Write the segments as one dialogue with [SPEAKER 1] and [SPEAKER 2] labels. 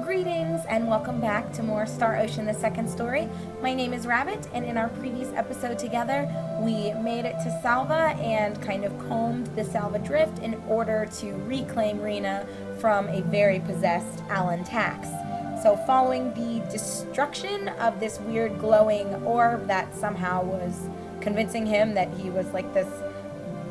[SPEAKER 1] Greetings and welcome back to more Star Ocean the Second Story. My name is Rabbit, and in our previous episode together, we made it to Salva and kind of combed the Salva drift in order to reclaim Rena from a very possessed Alan Tax. So, following the destruction of this weird glowing orb that somehow was convincing him that he was like this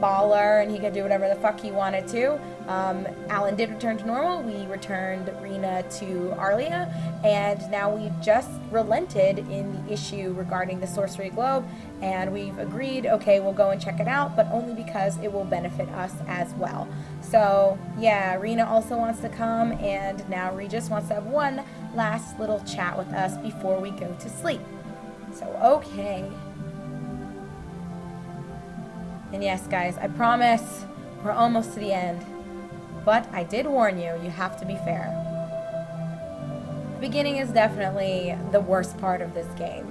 [SPEAKER 1] baller and he could do whatever the fuck he wanted to. Alan did return to normal. We returned Rena to Arlia, and now we've just relented in the issue regarding the sorcery globe, and we've agreed, okay, we'll go and check it out, but only because it will benefit us as well. So yeah, Rena also wants to come, and now Regis wants to have one last little chat with us before we go to sleep. So okay. And yes, guys, I promise we're almost to the end. But I did warn you, you have to be fair. The beginning is definitely the worst part of this game.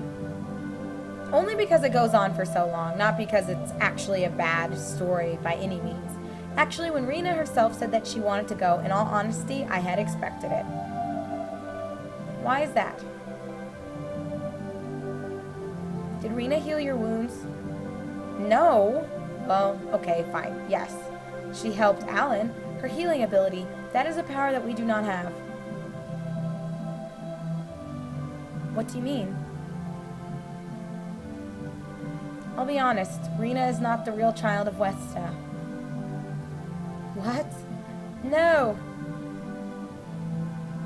[SPEAKER 1] Only because it goes on for so long, not because it's actually a bad story by any means. Actually, when Rena herself said that she wanted to go, in all honesty, I had expected it. Why is that? Did Rena heal your wounds? No. Well, okay, fine. Yes. She helped Alan. Her healing ability, that is a power that we do not have. What do you mean? I'll be honest, Rena is not the real child of Westa. What? No!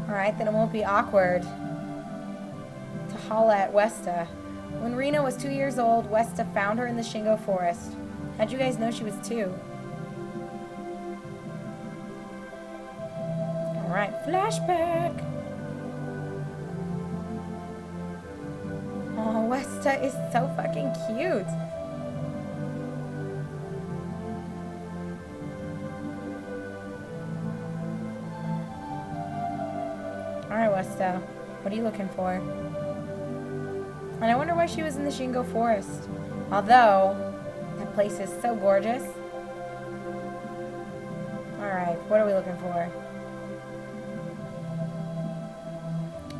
[SPEAKER 1] Alright, then it won't be awkward to holla at Westa. When Rena was 2 years old, Westa found her in the Shingo forest. How'd you guys know she was 2? Alright, flashback! Oh, Westa is so fucking cute! Alright, Westa, what are you looking for? And I wonder why she was in the Shingo forest. Although, that place is so gorgeous. Alright, what are we looking for?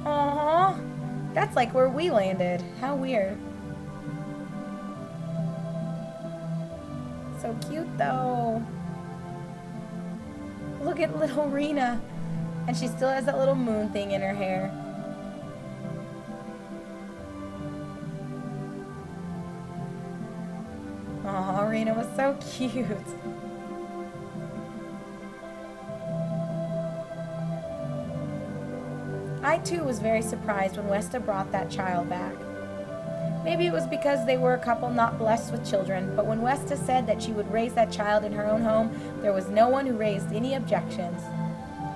[SPEAKER 1] Aww, that's like where we landed. How weird. So cute though. Look at little Rena. And she still has that little moon thing in her hair. Aw, Rena was so cute. I too was very surprised when Westa brought that child back. Maybe it was because they were a couple not blessed with children, but when Westa said that she would raise that child in her own home, there was no one who raised any objections.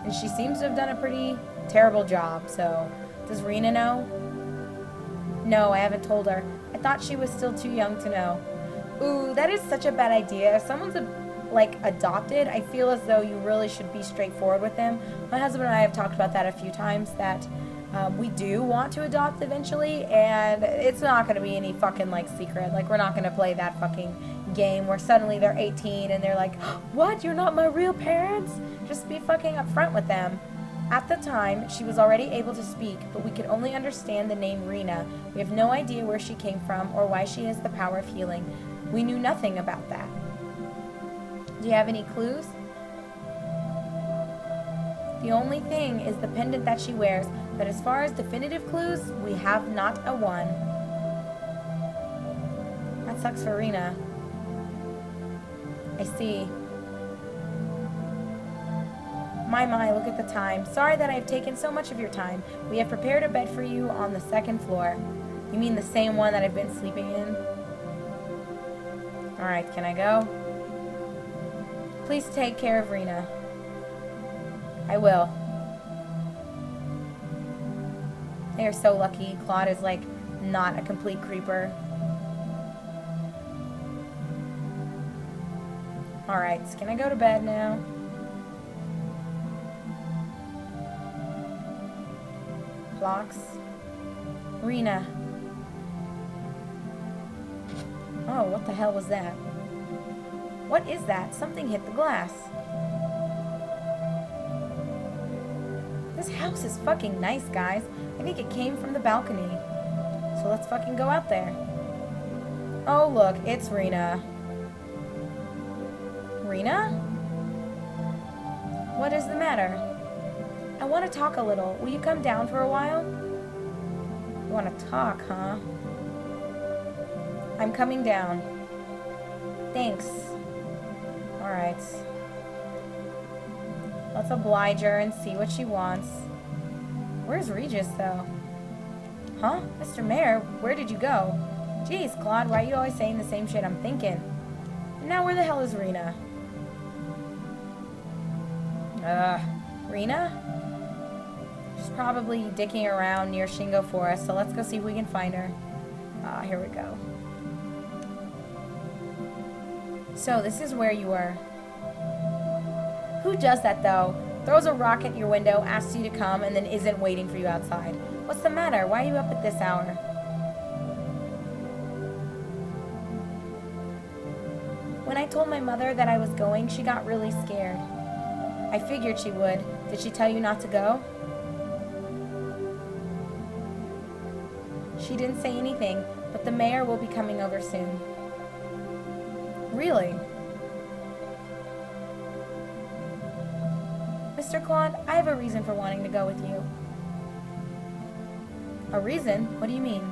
[SPEAKER 1] And she seems to have done a pretty terrible job, so does Rena know? No, I haven't told her. I thought she was still too young to know. Ooh, that is such a bad idea. If someone's adopted, I feel as though you really should be straightforward with them. My husband and I have talked about that a few times, that we do want to adopt eventually, and it's not going to be any fucking secret. We're not going to play that fucking game where suddenly they're 18 and they're like, what, you're not my real parents? Just be fucking upfront with them. At the time, she was already able to speak, but we could only understand the name Rena. We have no idea where she came from or why she has the power of healing. We knew nothing about that. Do you have any clues? The only thing is the pendant that she wears, but as far as definitive clues, we have not a one. That sucks for Rena. I see. My, look at the time. Sorry that I have taken so much of your time. We have prepared a bed for you on the second floor. You mean the same one that I've been sleeping in? Alright, can I go? Please take care of Rena. I will. They are so lucky. Claude is not a complete creeper. Alright, so can I go to bed now? Blocks. Rena. Oh, what the hell was that? What is that? Something hit the glass. This house is fucking nice, guys. I think it came from the balcony. So let's fucking go out there. Oh, look, it's Rena. Rena? What is the matter? I want to talk a little. Will you come down for a while? You want to talk, huh? I'm coming down. Thanks. Alright. Let's oblige her and see what she wants. Where's Regis, though? Huh? Mr. Mayor, where did you go? Jeez, Claude, why are you always saying the same shit I'm thinking? And now where the hell is Rena? Rena? She's probably dicking around near Shingo Forest, so let's go see if we can find her. Here we go. So, this is where you were. Who does that, though? Throws a rock at your window, asks you to come, and then isn't waiting for you outside. What's the matter? Why are you up at this hour? When I told my mother that I was going, she got really scared. I figured she would. Did she tell you not to go? She didn't say anything, but the mayor will be coming over soon. Really? Mr. Claude, I have a reason for wanting to go with you. A reason? What do you mean?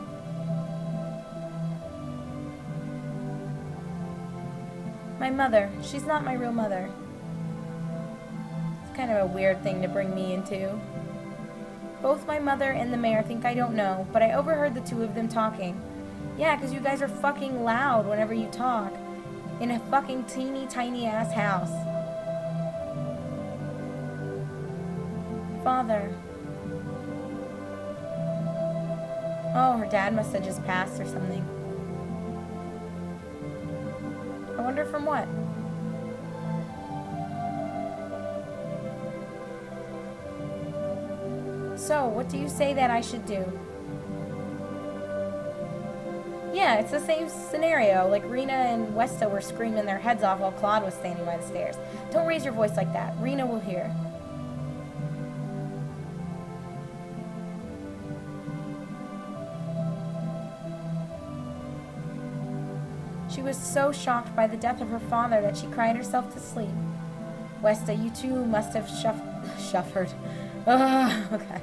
[SPEAKER 1] My mother. She's not my real mother. It's kind of a weird thing to bring me into. Both my mother and the mayor think I don't know, but I overheard the two of them talking. Yeah, because you guys are fucking loud whenever you talk. In a fucking teeny tiny ass house. Father. Oh, her dad must have just passed or something. I wonder from what? So, what do you say that I should do? Yeah, it's the same scenario. Like Rena and Westa were screaming their heads off while Claude was standing by the stairs. Don't raise your voice like that. Rena will hear. She was so shocked by the death of her father that she cried herself to sleep. Westa, you too must have suffered. Guys.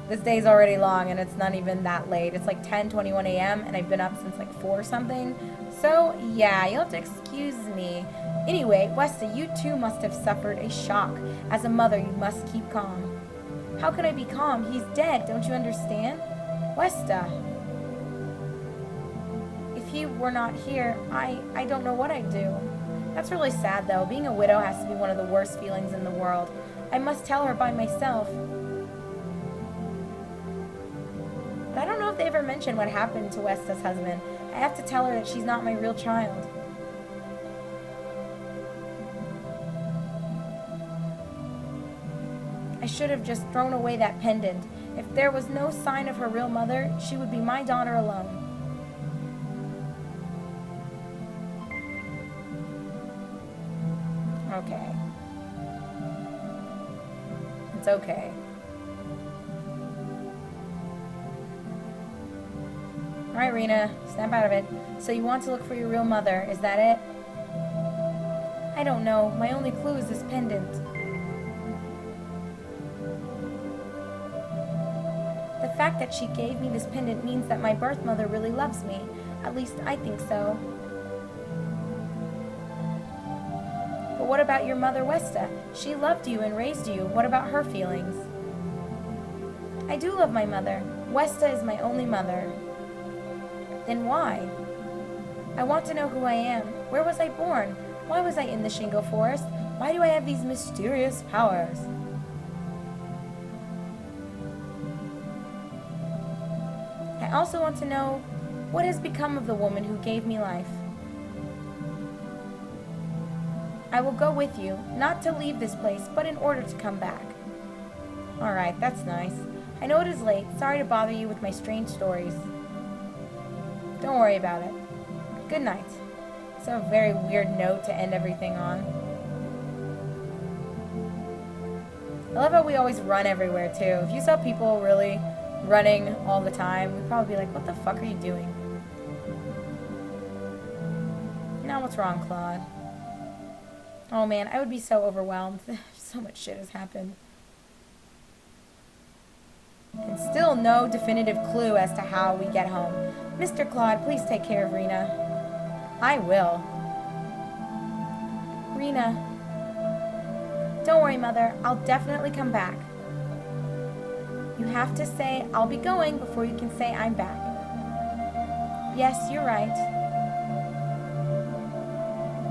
[SPEAKER 1] This day's already long and it's not even that late. It's like 10:21 a.m. and I've been up since like 4 or something. So, yeah, you'll have to excuse me. Anyway, Westa, you too must have suffered a shock. As a mother, you must keep calm. How can I be calm? He's dead, don't you understand? Westa. If he were not here, I don't know what I'd do. That's really sad, though. Being a widow has to be one of the worst feelings in the world. I must tell her by myself. But I don't know if they ever mentioned what happened to Westa's husband. I have to tell her that she's not my real child. I should have just thrown away that pendant. If there was no sign of her real mother, she would be my daughter alone. Okay. It's okay. Alright, Rena, snap out of it. So you want to look for your real mother, is that it? I don't know. My only clue is this pendant. The fact that she gave me this pendant means that my birth mother really loves me. At least I think so. But what about your mother, Westa? She loved you and raised you. What about her feelings? I do love my mother. Westa is my only mother. Then why? I want to know who I am. Where was I born? Why was I in the Shingo Forest? Why do I have these mysterious powers? I also want to know what has become of the woman who gave me life. I will go with you, not to leave this place, but in order to come back. Alright, that's nice. I know it is late. Sorry to bother you with my strange stories. Don't worry about it. Good night. It's a very weird note to end everything on. love how we always run everywhere, too. If you saw people really running all the time, we'd probably be like, what the fuck are you doing? Now what's wrong, Claude? Oh man, I would be so overwhelmed. So much shit has happened. And still no definitive clue as to how we get home. Mr. Claude, please take care of Rena. I will. Rena. Don't worry, Mother. I'll definitely come back. You have to say, I'll be going before you can say I'm back. Yes, you're right.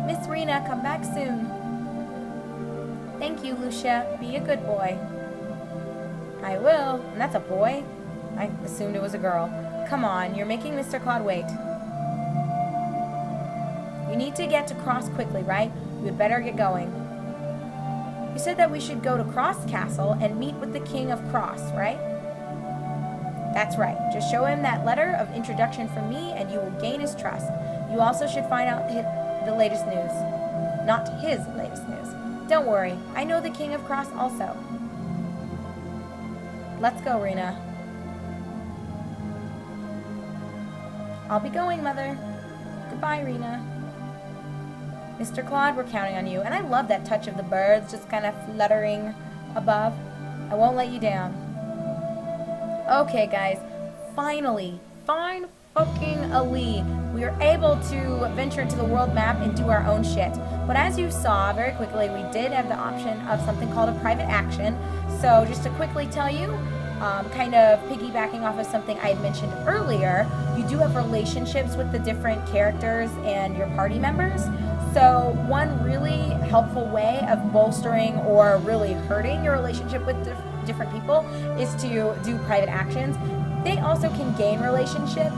[SPEAKER 1] Miss Rena, come back soon. Thank you, Lucia. Be a good boy. I will. And that's a boy? I assumed it was a girl. Come on, you're making Mr. Claude wait. You need to get to Cross quickly, right? You had better get going. You said that we should go to Cross Castle and meet with the King of Cross, right? That's right. Just show him that letter of introduction from me and you will gain his trust. You also should find out the latest news. Not his latest news. Don't worry. I know the King of Cross also. Let's go, Rena. I'll be going, Mother. Goodbye, Rena. Mr. Claude, we're counting on you. And I love that touch of the birds just kind of fluttering above. I won't let you down. Okay, guys. Finally, we are able to venture into the world map and do our own shit. But as you saw very quickly, we did have the option of something called a private action. So just to quickly tell you, kind of piggybacking off of something I had mentioned earlier, you do have relationships with the different characters and your party members. So one really helpful way of bolstering or really hurting your relationship with different people is to do private actions. They also can gain relationships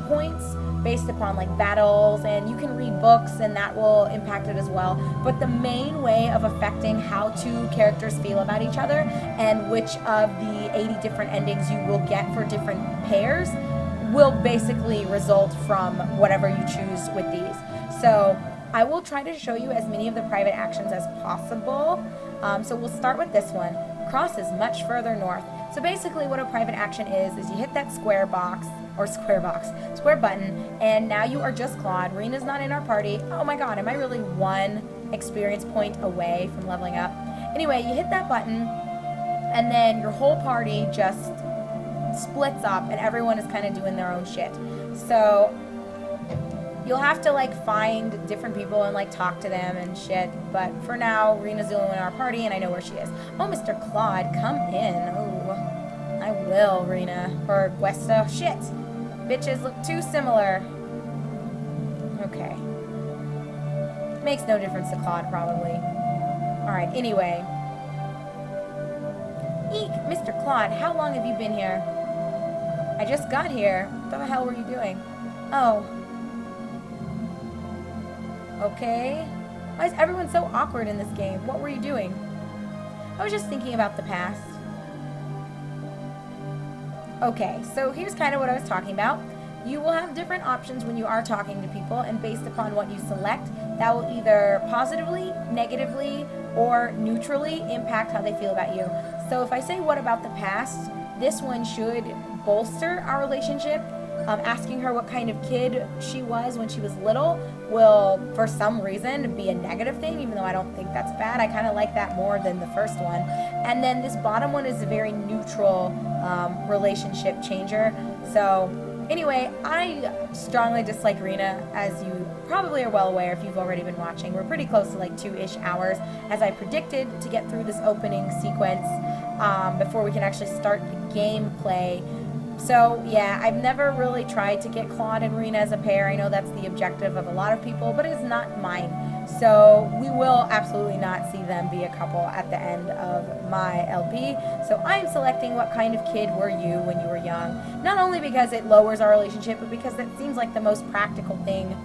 [SPEAKER 1] points based upon like battles, and you can read books and that will impact it as well. But the main way of affecting how two characters feel about each other and which of the 80 different endings you will get for different pairs will basically result from whatever you choose with these. So I will try to show you as many of the private actions as possible. So we'll start with this one. Cross is much further north. So basically what a private action is you hit that square button, and now you are just Claude. Rena's not in our party. Oh my god, am I really one experience point away from leveling up? Anyway, you hit that button, and then your whole party just splits up, and everyone is kind of doing their own shit. So you'll have to like find different people and like talk to them and shit. But for now, Rena's the only one in our party, and I know where she is. Oh, Mr. Claude, come in. Oh, I will, Rena. Or Westa. Shit. Bitches look too similar. Okay. Makes no difference to Claude, probably. Alright, anyway. Eek, Mr. Claude, how long have you been here? I just got here. What the hell were you doing? Oh. Okay. Why is everyone so awkward in this game? What were you doing? I was just thinking about the past. Okay, so here's kind of what I was talking about. You will have different options when you are talking to people, and based upon what you select, that will either positively, negatively, or neutrally impact how they feel about you. So if I say, what about the past? This one should bolster our relationship. Asking her what kind of kid she was when she was little will, for some reason, be a negative thing, even though I don't think that's bad. I kind of like that more than the first one. And then this bottom one is a very neutral relationship changer. So anyway, I strongly dislike Rena, as you probably are well aware if you've already been watching. We're pretty close to like 2-ish hours, as I predicted, to get through this opening sequence before we can actually start the gameplay. So yeah, I've never really tried to get Claude and Rena as a pair. I know that's the objective of a lot of people, but it's not mine. So we will absolutely not see them be a couple at the end of my LP. So I'm selecting what kind of kid were you when you were young. Not only because it lowers our relationship, but because that seems like the most practical thing.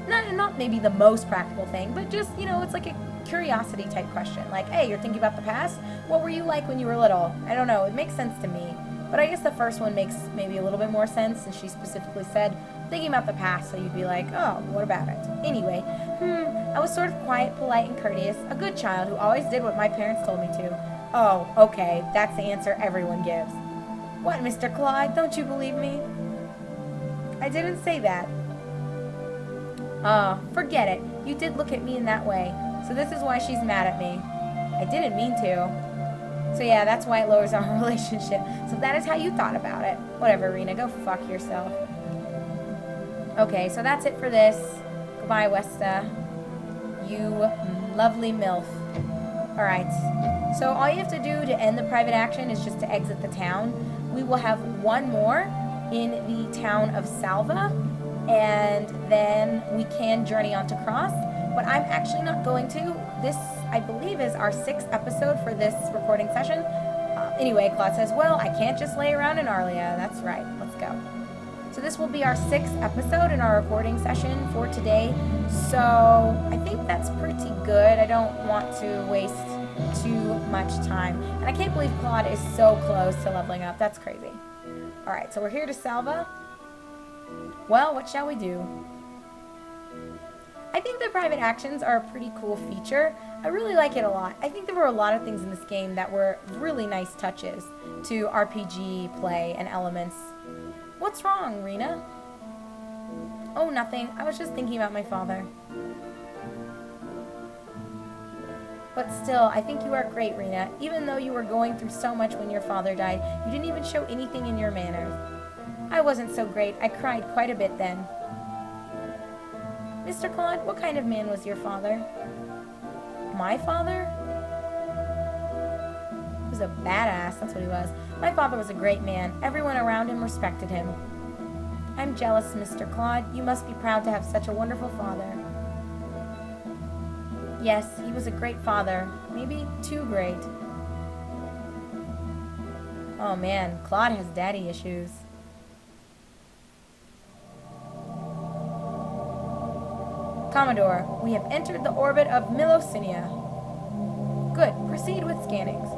[SPEAKER 1] Not maybe the most practical thing, but just, you know, it's like a curiosity type question. Like, hey, you're thinking about the past? What were you like when you were little? I don't know. It makes sense to me. But I guess the first one makes maybe a little bit more sense, since she specifically said thinking about the past, so you'd be like, oh, what about it? Anyway, I was sort of quiet, polite, and courteous, a good child who always did what my parents told me to. Oh, okay, that's the answer everyone gives. What, Mr. Claude? Don't you believe me? I didn't say that. Forget it. You did look at me in that way, so this is why she's mad at me. I didn't mean to. So yeah, that's why it lowers our relationship. So that is how you thought about it. Whatever, Rena, go fuck yourself. Okay, so that's it for this. Goodbye, Westa. You lovely MILF. Alright, so all you have to do to end the private action is just to exit the town. We will have one more in the town of Salva, and then we can journey on to Cross, but I'm actually not going to. This, I believe, is our 6th episode for this recording session. Anyway, Claude says, well, I can't just lay around in Arlia. That's right. Let's go. So this will be our 6th episode in our recording session for today. So I think that's pretty good. I don't want to waste too much time. And I can't believe Claude is so close to leveling up. That's crazy. Alright, so we're here to Salva. Well, what shall we do? I think the private actions are a pretty cool feature. I really like it a lot. I think there were a lot of things in this game that were really nice touches to RPG play and elements. What's wrong, Rena? Oh, nothing. I was just thinking about my father. But still, I think you are great, Rena. Even though you were going through so much when your father died, you didn't even show anything in your manners. I wasn't so great. I cried quite a bit then. Mr. Claude, what kind of man was your father? My father? He was a badass, that's what he was. My father was a great man. Everyone around him respected him. I'm jealous, Mr. Claude. You must be proud to have such a wonderful father. Yes, he was a great father. Maybe too great. Oh man, Claude has daddy issues. Commodore, we have entered the orbit of Milosinia. Good. Proceed with scannings.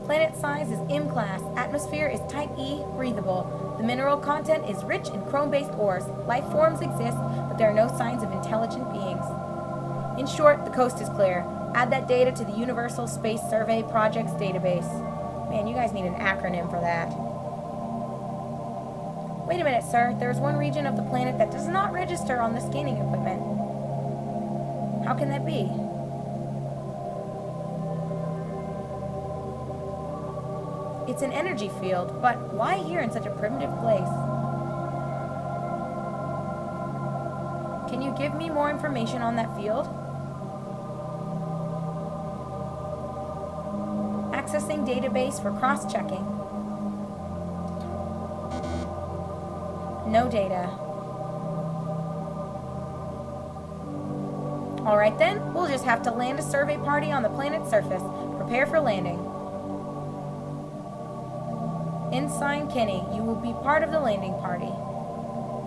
[SPEAKER 1] Planet size is M-class. Atmosphere is type E, breathable. The mineral content is rich in chrome-based ores. Life forms exist, but there are no signs of intelligent beings. In short, the coast is clear. Add that data to the Universal Space Survey Project's database. Man, you guys need an acronym for that. Wait a minute, sir. There is one region of the planet that does not register on the scanning equipment. How can that be? It's an energy field, but why here in such a primitive place? Can you give me more information on that field? Accessing database for cross-checking. No data. Alright then, we'll just have to land a survey party on the planet's surface. Prepare for landing. Ensign Kenny, you will be part of the landing party.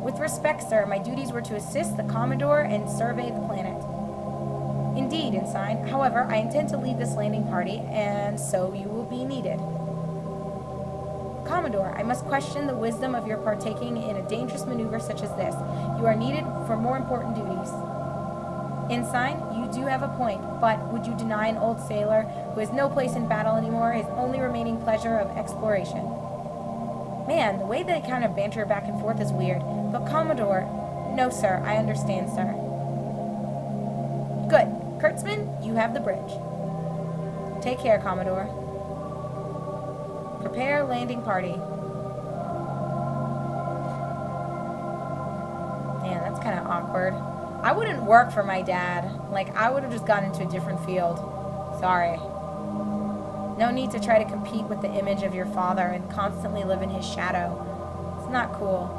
[SPEAKER 1] With respect, sir, my duties were to assist the Commodore and survey the planet. Indeed, Ensign. However, I intend to lead this landing party, and so you will be needed. Commodore, I must question the wisdom of your partaking in a dangerous maneuver such as this. You are needed for more important duties. Ensign, you do have a point, but would you deny an old sailor who has no place in battle anymore his only remaining pleasure of exploration? Man, the way they kind of banter back and forth is weird. But Commodore... No, sir. I understand, sir. Good. Kurtzman, you have the bridge. Take care, Commodore. Prepare landing party. Man, that's kind of awkward. I wouldn't work for my dad. Like, I would have just gone into a different field. Sorry. No need to try to compete with the image of your father and constantly live in his shadow. It's not cool.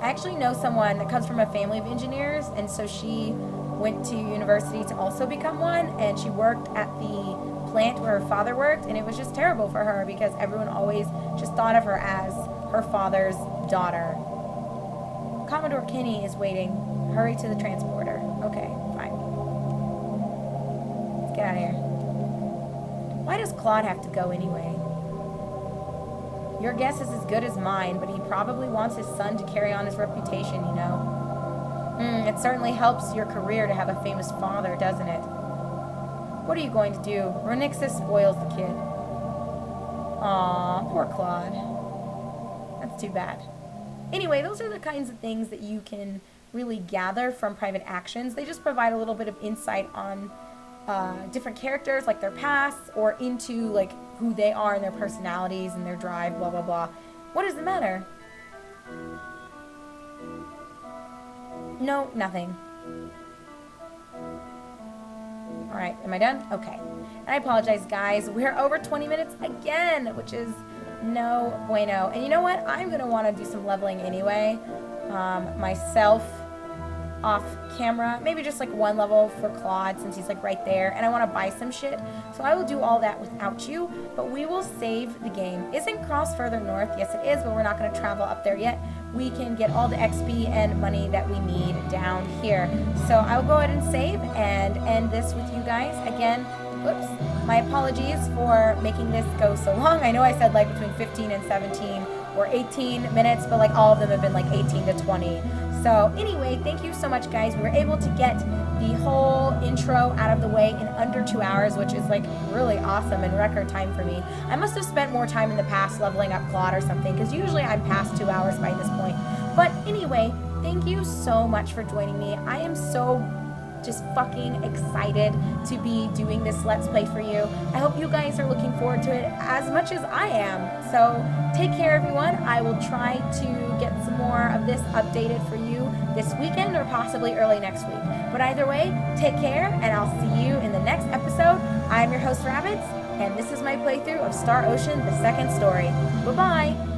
[SPEAKER 1] I actually know someone that comes from a family of engineers, and so she went to university to also become one, and she worked at the plant where her father worked, and it was just terrible for her because everyone always just thought of her as her father's daughter. Commodore Kenny is waiting. Hurry to the transporter. Okay, fine. Let's get out of here. Why does Claude have to go anyway? Your guess is as good as mine, but he probably wants his son to carry on his reputation, you know. It certainly helps your career to have a famous father, doesn't it? What are you going to do? Renixa spoils the kid. Aw, poor Claude. That's too bad. Anyway, those are the kinds of things that you can really gather from private actions. They just provide a little bit of insight on different characters, like their pasts, or into like who they are and their personalities and their drive, blah, blah, blah. What does it matter? No, nothing. Alright, am I done? Okay. And I apologize, guys. We're over 20 minutes again, which is no bueno. And you know what? I'm going to want to do some leveling anyway. Myself off camera. Maybe just like one level for Claude since he's like right there. And I want to buy some shit. So I will do all that without you. But we will save the game. Isn't Cross further north? Yes, it is. But we're not going to travel up there yet. We can get all the XP and money that we need down here. So I'll go ahead and save and end this with you guys. Again, whoops, my apologies for making this go so long. I know I said like between 15 and 17 or 18 minutes, but like all of them have been like 18 to 20. So anyway, thank you so much, guys. We were able to get the whole intro out of the way in under 2 hours, which is like really awesome and record time for me. I must have spent more time in the past leveling up Claude or something, because usually I'm past 2 hours by this point. But anyway, thank you so much for joining me. I am so just fucking excited to be doing this Let's Play for you. I hope you guys are looking forward to it as much as I am. So take care, everyone. I will try to get some more of this updated for you this weekend or possibly early next week. But either way, take care, and I'll see you in the next episode. I'm your host, Rabbits, and this is my playthrough of Star Ocean: The Second Story. Bye-bye!